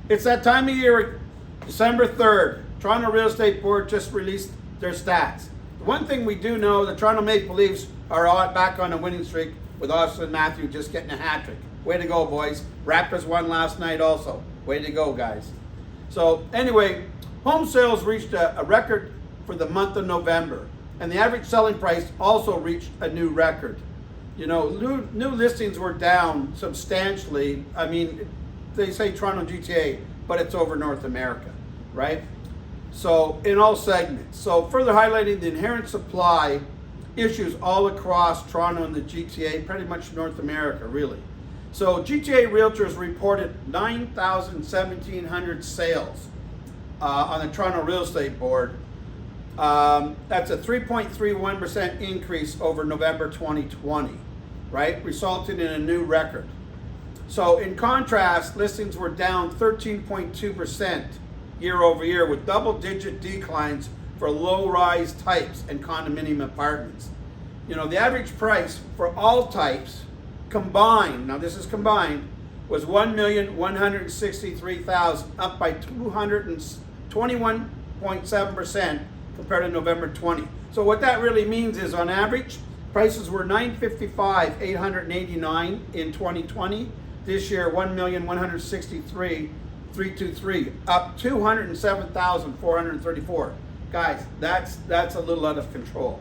It's that time of year, December 3rd. Toronto Real Estate Board just released their stats. The one thing we do know, the Toronto Maple Leafs are back on a winning streak with Austin Matthews just getting a hat trick. Way to go, boys. Raptors won last night also. Way to go, guys. So anyway, home sales reached a record for the month of November. And the average selling price also reached a new record. You know, new listings were down substantially. I mean, they say Toronto GTA, but it's over North America, right? So in all segments. So further highlighting the inherent supply issues all across Toronto and the GTA, pretty much North America, really. So GTA Realtors reported 1,700 sales on the Toronto Real Estate Board. That's a 3.31% increase over November 2020, right? Resulting in a new record. So in contrast, listings were down 13.2% year over year with double-digit declines for low-rise types and condominium apartments. You know, the average price for all types combined, now this is combined, was $1,163,000, up by 221.7% compared to November 20. So what that really means is, on average, prices were $955,889 in 2020. This year, $1,163,323, up 207,434. Guys, that's a little out of control.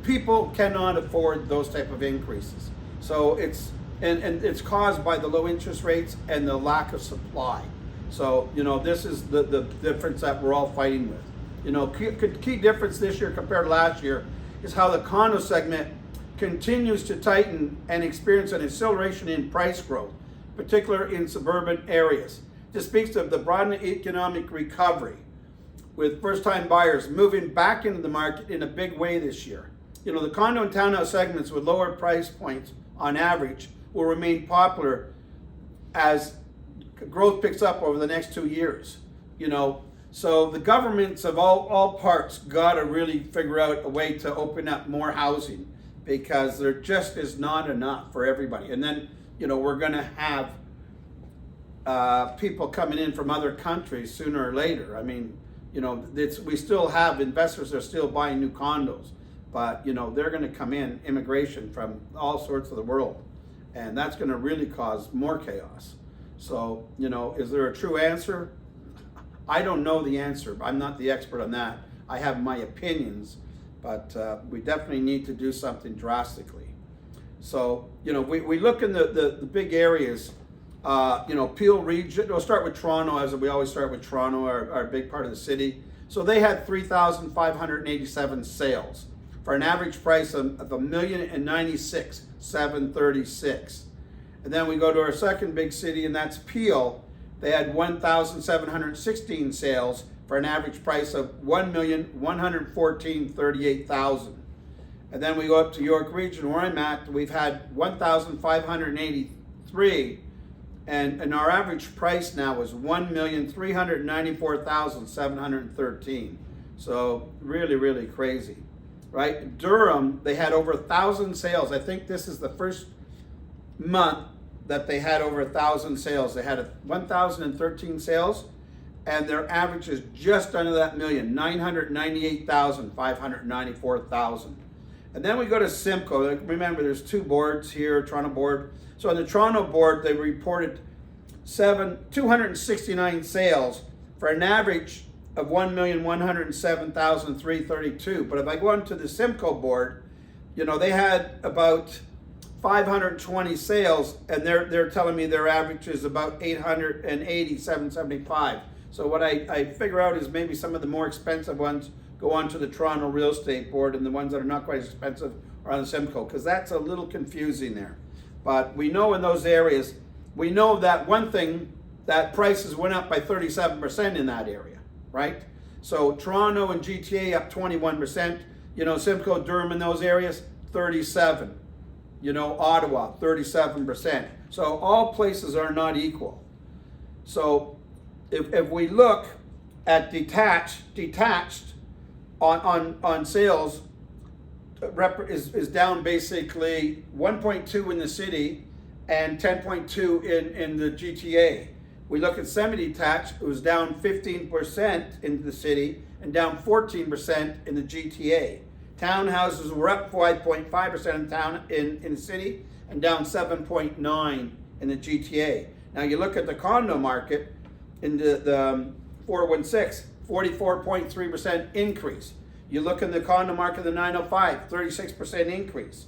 People cannot afford those type of increases. So it's it's caused by the low interest rates and the lack of supply. So, you know, this is the difference that we're all fighting with. You know, key difference this year compared to last year is how the condo segment continues to tighten and experience an acceleration in price growth, particularly in suburban areas. This speaks of the broadened economic recovery, with first-time buyers moving back into the market in a big way this year. You know, the condo and townhouse segments with lower price points on average will remain popular as growth picks up over the next 2 years. You know, so the governments of all parts got to really figure out a way to open up more housing, because there just is not enough for everybody. And then, you know, we're going to have people coming in from other countries sooner or later. I mean, you know, we still have investors that are still buying new condos, but, you know, they're going to come in, immigration from all sorts of the world, and that's going to really cause more chaos. So, you know, is there a true answer? I don't know the answer. I'm not the expert on that. I have my opinions, but we definitely need to do something drastically. So, you know, we look in the big areas, you know, Peel region. We'll start with Toronto, as we always start with Toronto, our big part of the city. So they had 3,587 sales for an average price of $1,096,736. And then we go to our second big city, and that's Peel. They had 1,716 sales for an average price of $1,114,038. And then we go up to York Region, where I'm at. We've had 1,583, and our average price now is $1,394,713. So really, really crazy, right? Durham, they had over 1,000 sales. I think this is the first month that they had over 1,000 sales. They had 1,013 sales, and their average is just under that million, 998,594,000. And then we go to Simcoe. Remember, there's two boards here, Toronto board. So on the Toronto board, they reported 269 sales for an average of 1,107,332. But if I go on to the Simcoe board, you know, they had about 520 sales, and they're telling me their average is about 887.75. So what I figure out is maybe some of the more expensive ones go on to the Toronto Real Estate Board, and the ones that are not quite as expensive are on the Simcoe, because that's a little confusing there. But we know in those areas, we know that one thing, that prices went up by 37% in that area, right? So Toronto and GTA up 21%, you know, Simcoe, Durham in those areas, 37%. You know, Ottawa, 37%. So all places are not equal. So if we look at detached on sales, is down basically 1.2 in the city and 10.2 in the GTA. We look at semi-detached, it was down 15% in the city and down 14% in the GTA. Townhouses were up 5.5% in the city and down 7.9% in the GTA. Now you look at the condo market in the 416, 44.3% increase. You look in the condo market, the 905, 36% increase.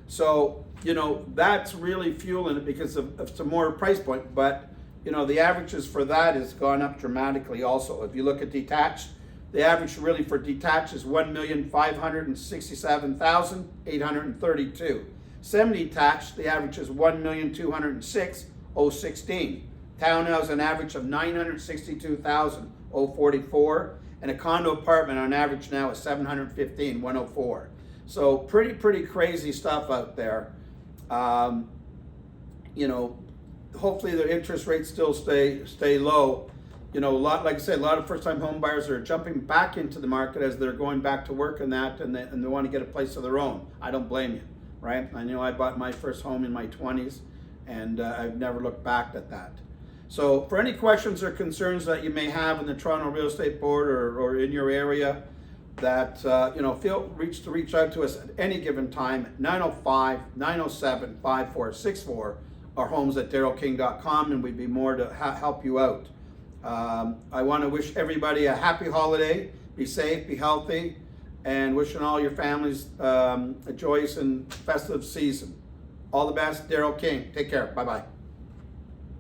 So, you know, that's really fueling it because of some more price point, but you know, the averages for that has gone up dramatically also. If you look at detached, the average really for detached is 1,567,832. Semi-detached, the average is 1,206,016. Townhouse, an average of 962,044. And a condo apartment on average now is 715,104. So pretty crazy stuff out there. You know, hopefully the interest rates still stay low. You know, like I said, a lot of first-time home buyers are jumping back into the market as they're going back to work and that, and they want to get a place of their own. I don't blame you, right? I know I bought my first home in my 20s, and I've never looked back at that. So for any questions or concerns that you may have in the Toronto Real Estate Board or in your area, that you know, feel reach out to us at any given time at 905-907-5464. Our homes at darylking.com, and we'd be more to help you out. I want to wish everybody a happy holiday. Be safe, be healthy, and wishing all your families a joyous and festive season. All the best, Daryl King. Take care. Bye-bye.